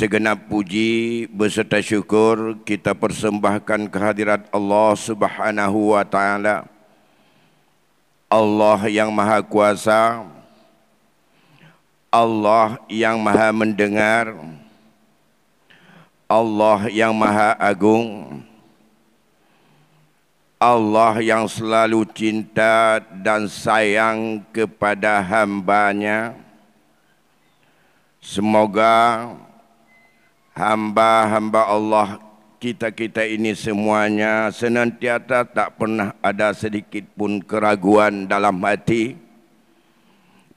Segenap puji beserta syukur kita persembahkan kehadirat Allah Subhanahu wa Ta'ala, Allah yang Maha Kuasa, Allah yang Maha Mendengar, Allah yang Maha Agung, Allah yang selalu cinta dan sayang kepada hamba-Nya. Semoga hamba-hamba Allah kita ini semuanya senantiasa tak pernah ada sedikit pun keraguan dalam hati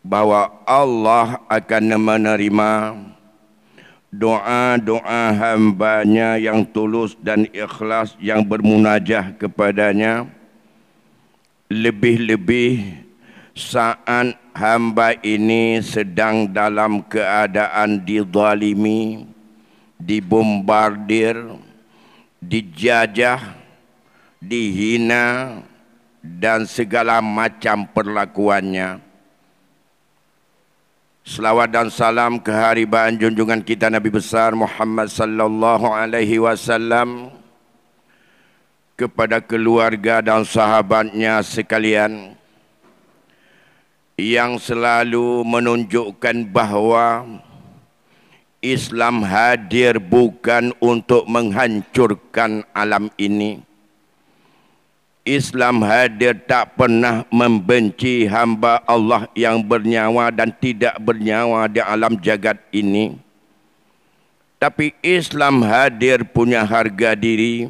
bahwa Allah akan menerima doa-doa hamba-Nya yang tulus dan ikhlas yang bermunajah kepada-Nya, lebih-lebih saat hamba ini sedang dalam keadaan dizalimi, dibombardir, dijajah, dihina dan segala macam perlakuannya. Selawat dan salam keharibaan junjungan kita Nabi besar Muhammad sallallahu alaihi wasallam kepada keluarga dan sahabatnya sekalian yang selalu menunjukkan bahawa Islam hadir bukan untuk menghancurkan alam ini. Islam hadir tak pernah membenci hamba Allah yang bernyawa dan tidak bernyawa di alam jagat ini. Tapi Islam hadir punya harga diri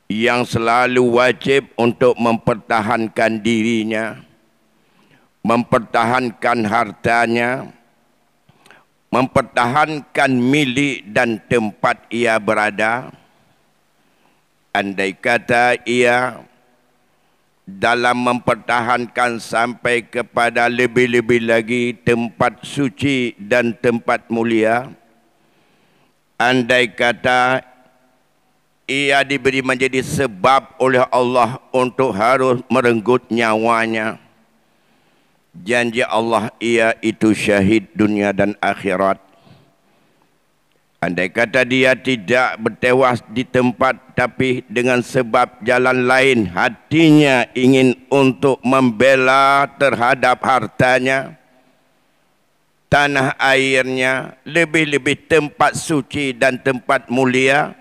yang selalu wajib untuk mempertahankan dirinya, mempertahankan hartanya, mempertahankan milik dan tempat ia berada. Andai kata ia dalam mempertahankan sampai kepada lebih-lebih lagi tempat suci dan tempat mulia, andai kata ia diberi menjadi sebab oleh Allah untuk harus merenggut nyawanya, janji Allah ia itu syahid dunia dan akhirat. Andai kata dia tidak bertewas di tempat, tapi dengan sebab jalan lain hatinya ingin untuk membela terhadap hartanya, tanah airnya, lebih-lebih tempat suci dan tempat mulia,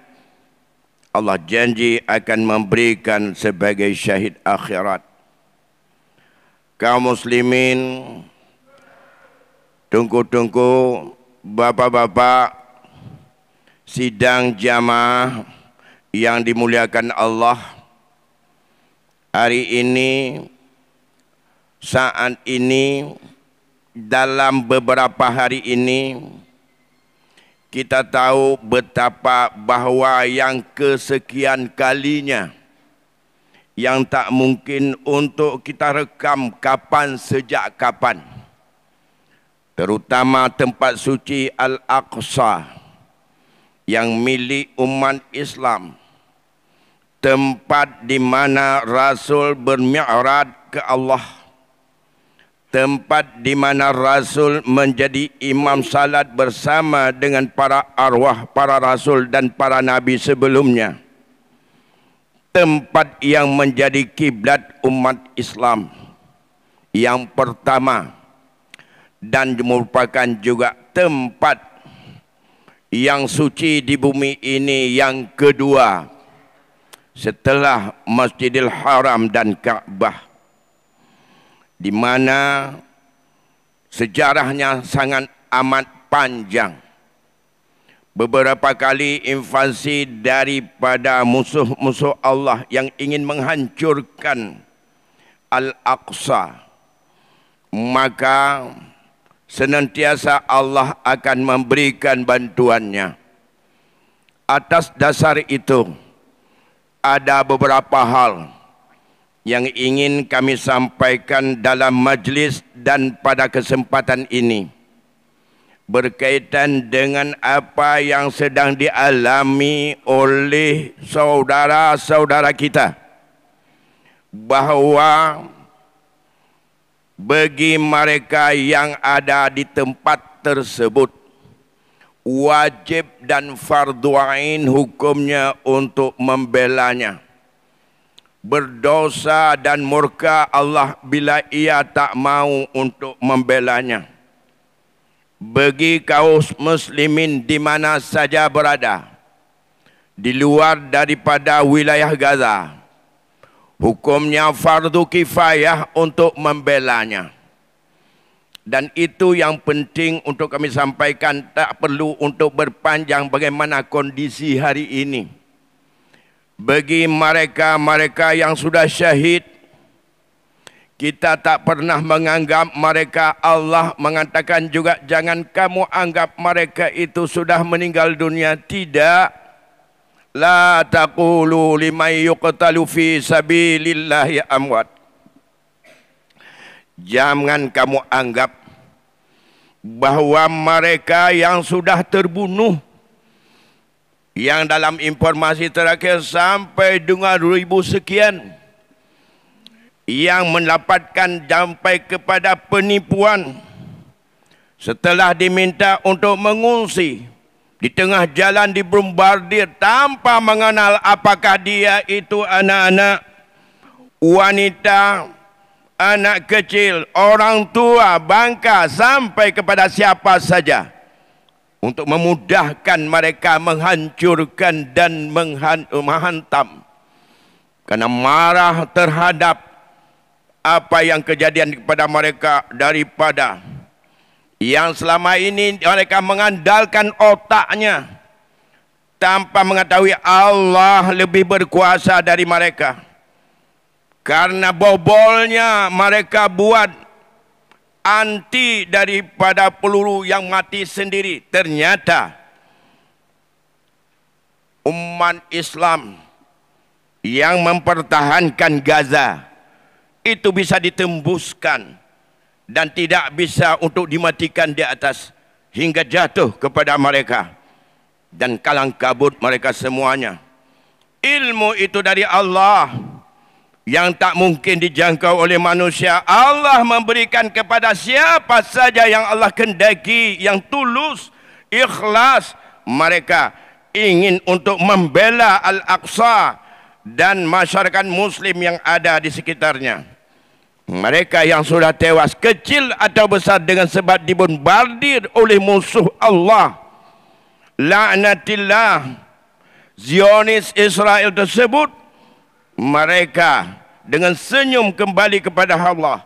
Allah janji akan memberikan sebagai syahid akhirat. Kaum muslimin, tunggu-tunggu bapak-bapak sidang jamaah yang dimuliakan Allah, hari ini, saat ini, dalam beberapa hari ini, kita tahu betapa bahawa yang kesekian kalinya yang tak mungkin untuk kita rekam kapan sejak kapan, terutama tempat suci Al-Aqsa yang milik umat Islam, tempat di mana Rasul bermi'raj ke Allah, tempat di mana Rasul menjadi imam salat bersama dengan para arwah, para Rasul dan para Nabi sebelumnya, tempat yang menjadi kiblat umat Islam yang pertama dan merupakan juga tempat yang suci di bumi ini yang kedua setelah Masjidil Haram dan Ka'bah, di mana sejarahnya sangat amat panjang. Beberapa kali invasi daripada musuh-musuh Allah yang ingin menghancurkan Al-Aqsa, maka senantiasa Allah akan memberikan bantuannya. Atas dasar itu, ada beberapa hal yang ingin kami sampaikan dalam majlis dan pada kesempatan ini, berkaitan dengan apa yang sedang dialami oleh saudara-saudara kita, bahawa bagi mereka yang ada di tempat tersebut, wajib dan fardu ain hukumnya untuk membelanya. Berdosa dan murka Allah bila ia tak mau untuk membelanya. Bagi kaum muslimin di mana saja berada, di luar daripada wilayah Gaza, hukumnya fardu kifayah untuk membelanya. Dan itu yang penting untuk kami sampaikan, tak perlu untuk berpanjang bagaimana kondisi hari ini. Bagi mereka-mereka yang sudah syahid, kita tak pernah menganggap mereka. Allah mengatakan juga, jangan kamu anggap mereka itu sudah meninggal dunia. Tidak. La taqulu liman yuqtalu fi sabilillahi amwat. Jangan kamu anggap bahwa mereka yang sudah terbunuh, yang dalam informasi terakhir sampai 2,000 sekian, yang mendapatkan sampai kepada penipuan setelah diminta untuk mengungsi di tengah jalan dibombardir tanpa mengenal apakah dia itu anak-anak, wanita, anak kecil, orang tua, bangka, sampai kepada siapa saja, untuk memudahkan mereka menghancurkan dan menghantam. Karena marah terhadap apa yang kejadian kepada mereka, daripada yang selama ini mereka mengandalkan otaknya tanpa mengetahui Allah lebih berkuasa dari mereka. Karena bobolnya mereka buat anti daripada peluru yang mati sendiri. Ternyata umat Islam yang mempertahankan Gaza itu bisa ditembuskan dan tidak bisa untuk dimatikan di atas hingga jatuh kepada mereka dan kalang kabut mereka semuanya. Ilmu itu dari Allah yang tak mungkin dijangkau oleh manusia. Allah memberikan kepada siapa saja yang Allah kehendaki, yang tulus, ikhlas. Mereka ingin untuk membela Al-Aqsa dan masyarakat muslim yang ada di sekitarnya. Mereka yang sudah tewas, kecil atau besar, dengan sebab dibombardir oleh musuh Allah, laknatillah, Zionis Israel tersebut, mereka dengan senyum kembali kepada Allah.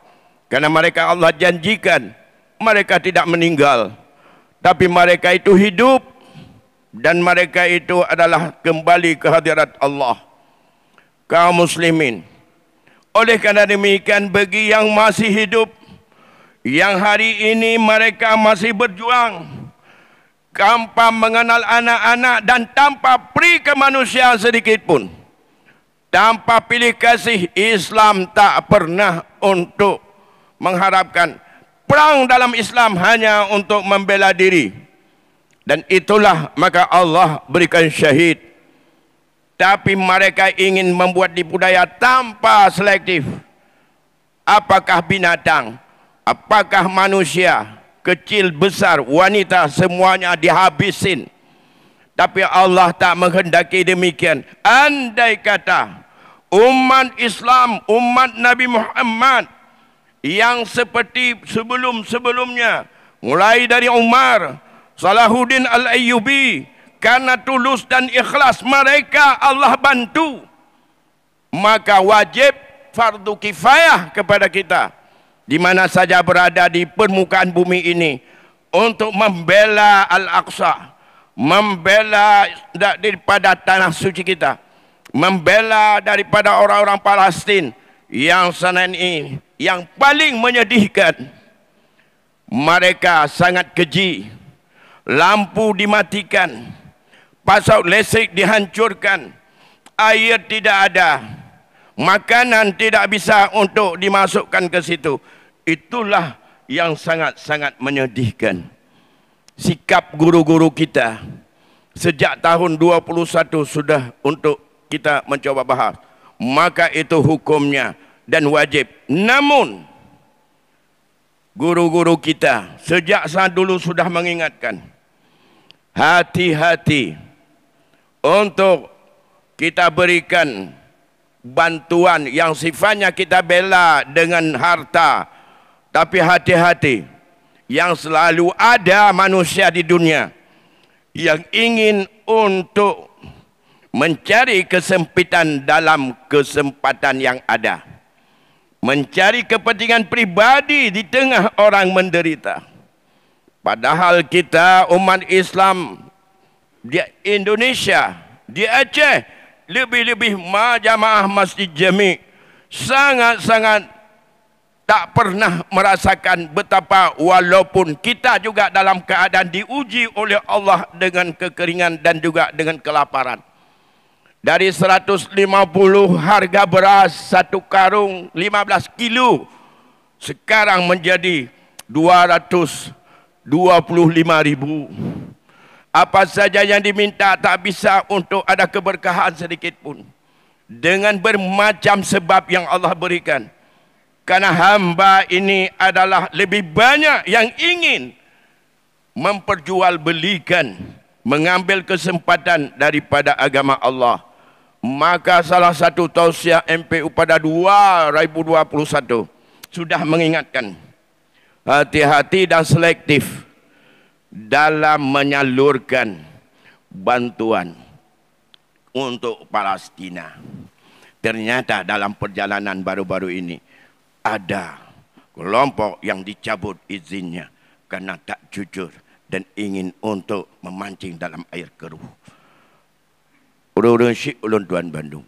Karena mereka, Allah janjikan mereka tidak meninggal, tapi mereka itu hidup, dan mereka itu adalah kembali ke hadirat Allah. Kaum muslimin, oleh karena demikian, bagi yang masih hidup, yang hari ini mereka masih berjuang tanpa mengenal anak-anak dan tanpa peri kemanusiaan sedikit pun, tanpa pilih kasih, Islam tak pernah untuk mengharapkan perang dalam Islam hanya untuk membela diri. Dan itulah maka Allah berikan syahid. Tapi mereka ingin membuat di budaya tanpa selektif. Apakah binatang, apakah manusia, kecil, besar, wanita, semuanya dihabisin. Tapi Allah tak menghendaki demikian. Andai kata umat Islam, umat Nabi Muhammad yang seperti sebelum-sebelumnya, mulai dari Umar, Salahuddin Al-Ayyubi, karena tulus dan ikhlas mereka Allah bantu, maka wajib fardu kifayah kepada kita di mana saja berada di permukaan bumi ini untuk membela Al-Aqsa, membela daripada tanah suci kita, membela daripada orang-orang Palestin yang sana ini. Yang paling menyedihkan, mereka sangat keji. Lampu dimatikan, pasau listrik dihancurkan, air tidak ada, makanan tidak bisa untuk dimasukkan ke situ. Itulah yang sangat-sangat menyedihkan. Sikap guru-guru kita sejak tahun 21 sudah untuk kita mencoba bahas. Maka itu hukumnya dan wajib. Namun guru-guru kita sejak saat dulu sudah mengingatkan, hati-hati untuk kita berikan bantuan yang sifatnya kita bela dengan harta. Tapi hati-hati, yang selalu ada manusia di dunia yang ingin untuk mencari kesempitan dalam kesempatan yang ada, mencari kepentingan pribadi di tengah orang menderita. Padahal kita umat Islam di Indonesia, di Aceh, lebih-lebih jamaah Masjid Jami' sangat-sangat tak pernah merasakan betapa walaupun kita juga dalam keadaan diuji oleh Allah dengan kekeringan dan juga dengan kelaparan. Dari 150 harga beras satu karung 15 kilo sekarang menjadi 225.000. Apa saja yang diminta tak bisa untuk ada keberkahan sedikit pun. Dengan bermacam sebab yang Allah berikan. Karena hamba ini adalah lebih banyak yang ingin memperjualbelikan, mengambil kesempatan daripada agama Allah. Maka salah satu tausiah MPU pada 2021 sudah mengingatkan, hati-hati dan selektif dalam menyalurkan bantuan untuk Palestina. Ternyata dalam perjalanan baru-baru ini ada kelompok yang dicabut izinnya karena tak jujur dan ingin untuk memancing dalam air keruh. Urun Syekh Ulun Tuan Bandung.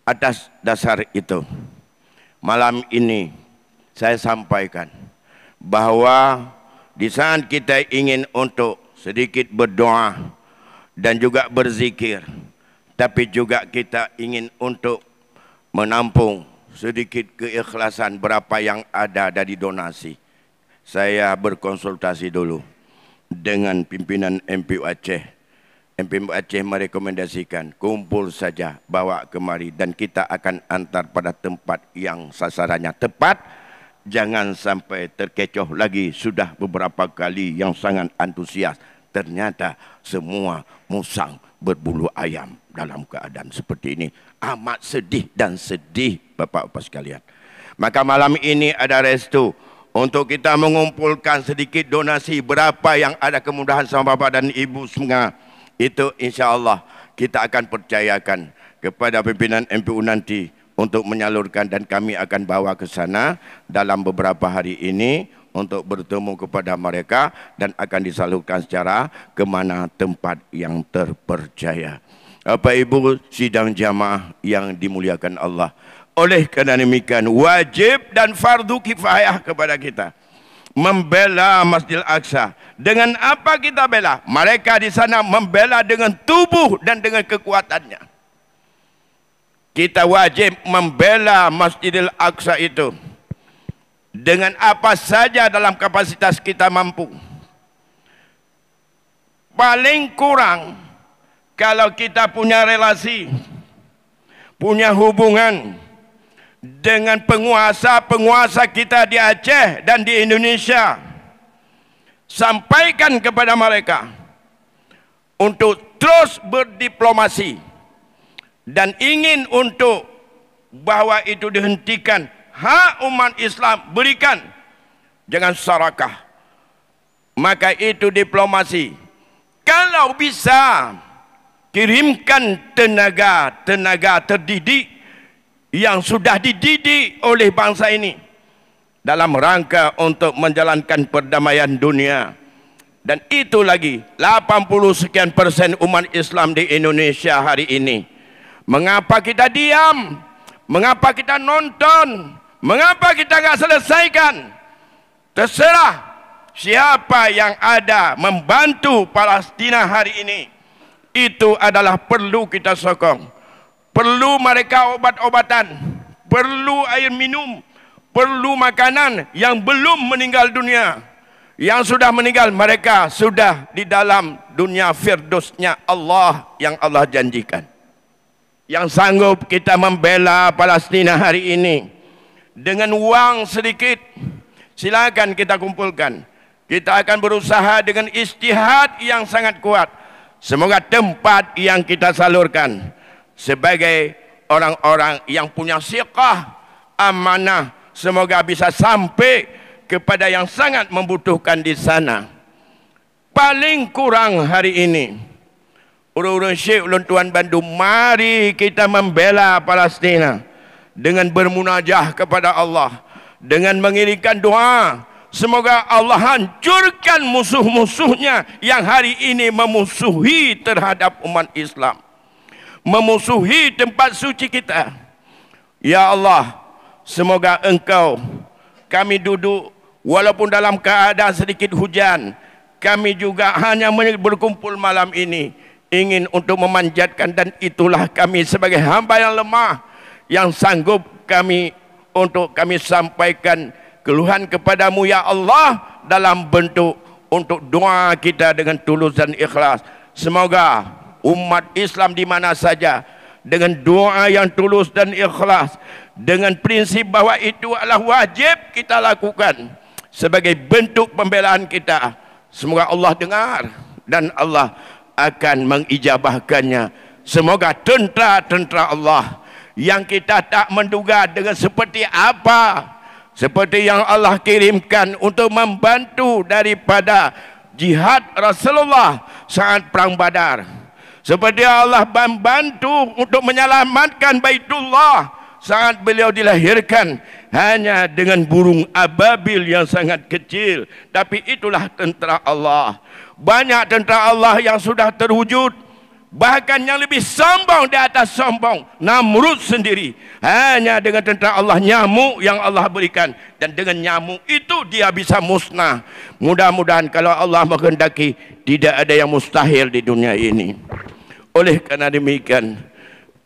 Atas dasar itu, malam ini saya sampaikan bahwa di saat kita ingin untuk sedikit berdoa dan juga berzikir, tapi juga kita ingin untuk menampung sedikit keikhlasan berapa yang ada dari donasi. Saya berkonsultasi dulu dengan pimpinan MPU Aceh. MPU Aceh merekomendasikan kumpul saja, bawa kemari dan kita akan antar pada tempat yang sasarannya tepat. Jangan sampai terkecoh lagi. Sudah beberapa kali yang sangat antusias, ternyata semua musang berbulu ayam dalam keadaan seperti ini. Amat sedih dan sedih Bapak-Bapak sekalian. Maka malam ini ada restu untuk kita mengumpulkan sedikit donasi berapa yang ada kemudahan sama Bapak dan Ibu semua. Itu insya Allah kita akan percayakan kepada pimpinan MPU nanti untuk menyalurkan, dan kami akan bawa ke sana dalam beberapa hari ini untuk bertemu kepada mereka dan akan disalurkan secara ke mana tempat yang terpercaya. Bapak Ibu sidang jamaah yang dimuliakan Allah, oleh kerana demikian wajib dan fardu kifayah kepada kita membela Masjidil Aqsa. Dengan apa kita bela? Mereka di sana membela dengan tubuh dan dengan kekuatannya. Kita wajib membela Masjidil Aqsa itu dengan apa saja dalam kapasitas kita mampu. Paling kurang kalau kita punya relasi, punya hubungan dengan penguasa-penguasa kita di Aceh dan di Indonesia, sampaikan kepada mereka untuk terus berdiplomasi dan ingin untuk bahwa itu dihentikan. Hak umat Islam berikan, jangan sarakah. Maka itu diplomasi. Kalau bisa kirimkan tenaga terdidik yang sudah dididik oleh bangsa ini dalam rangka untuk menjalankan perdamaian dunia. Dan itu lagi 80 sekian persen umat Islam di Indonesia hari ini. Mengapa kita diam? Mengapa kita nonton? Mengapa kita enggak selesaikan? Terserah siapa yang ada membantu Palestina hari ini. Itu adalah perlu kita sokong. Perlu mereka obat-obatan, perlu air minum, perlu makanan yang belum meninggal dunia. Yang sudah meninggal, mereka sudah di dalam dunia firdausnya Allah yang Allah janjikan. Yang sanggup kita membela Palestina hari ini dengan uang sedikit, silakan kita kumpulkan. Kita akan berusaha dengan ijtihad yang sangat kuat Semoga tempat yang kita salurkan sebagai orang-orang yang punya siqah, amanah, semoga bisa sampai kepada yang sangat membutuhkan di sana. Paling kurang hari ini, urun-urun Syekh Ulun Tuan Bandung, mari kita membela Palestina dengan bermunajah kepada Allah, dengan mengirimkan doa. Semoga Allah hancurkan musuh-musuhnya yang hari ini memusuhi terhadap umat Islam, memusuhi tempat suci kita. Ya Allah, semoga Engkau, kami duduk walaupun dalam keadaan sedikit hujan, kami juga hanya berkumpul malam ini ingin untuk memanjatkan, dan itulah kami sebagai hamba yang lemah, yang sanggup kami untuk kami sampaikan keluhan kepadamu ya Allah dalam bentuk untuk doa kita dengan tulus dan ikhlas. Semoga umat Islam di mana saja dengan doa yang tulus dan ikhlas, dengan prinsip bahwa itu adalah wajib kita lakukan sebagai bentuk pembelaan kita, semoga Allah dengar dan Allah akan mengijabahkannya. Semoga tentera-tentera Allah yang kita tak menduga dengan seperti apa, seperti yang Allah kirimkan untuk membantu daripada jihad Rasulullah saat perang Badar, seperti Allah membantu untuk menyelamatkan Baitullah saat beliau dilahirkan hanya dengan burung ababil yang sangat kecil. Tapi itulah tentera Allah. Banyak tentera Allah yang sudah terwujud, bahkan yang lebih sombong di atas sombong, Namrud sendiri. Hanya dengan tentera Allah, nyamuk yang Allah berikan, dan dengan nyamuk itu dia bisa musnah. Mudah-mudahan kalau Allah menghendaki, tidak ada yang mustahil di dunia ini. Oleh karena demikian,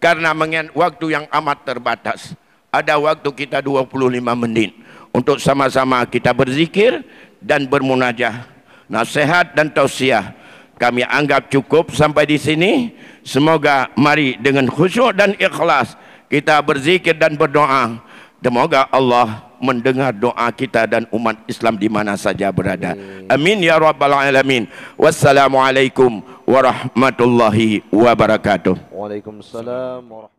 karena mengingat waktu yang amat terbatas, ada waktu kita 25 menit untuk sama-sama kita berzikir dan bermunajah. Nasihat dan tausiah kami anggap cukup sampai di sini. Semoga mari dengan khusyuk dan ikhlas kita berzikir dan berdoa. Semoga Allah mendengar doa kita dan umat Islam di mana saja berada. Amin ya rabbal alamin. Wassalamualaikum warahmatullahi wabarakatuh. Waalaikumsalam warahmatullahi wabarakatuh.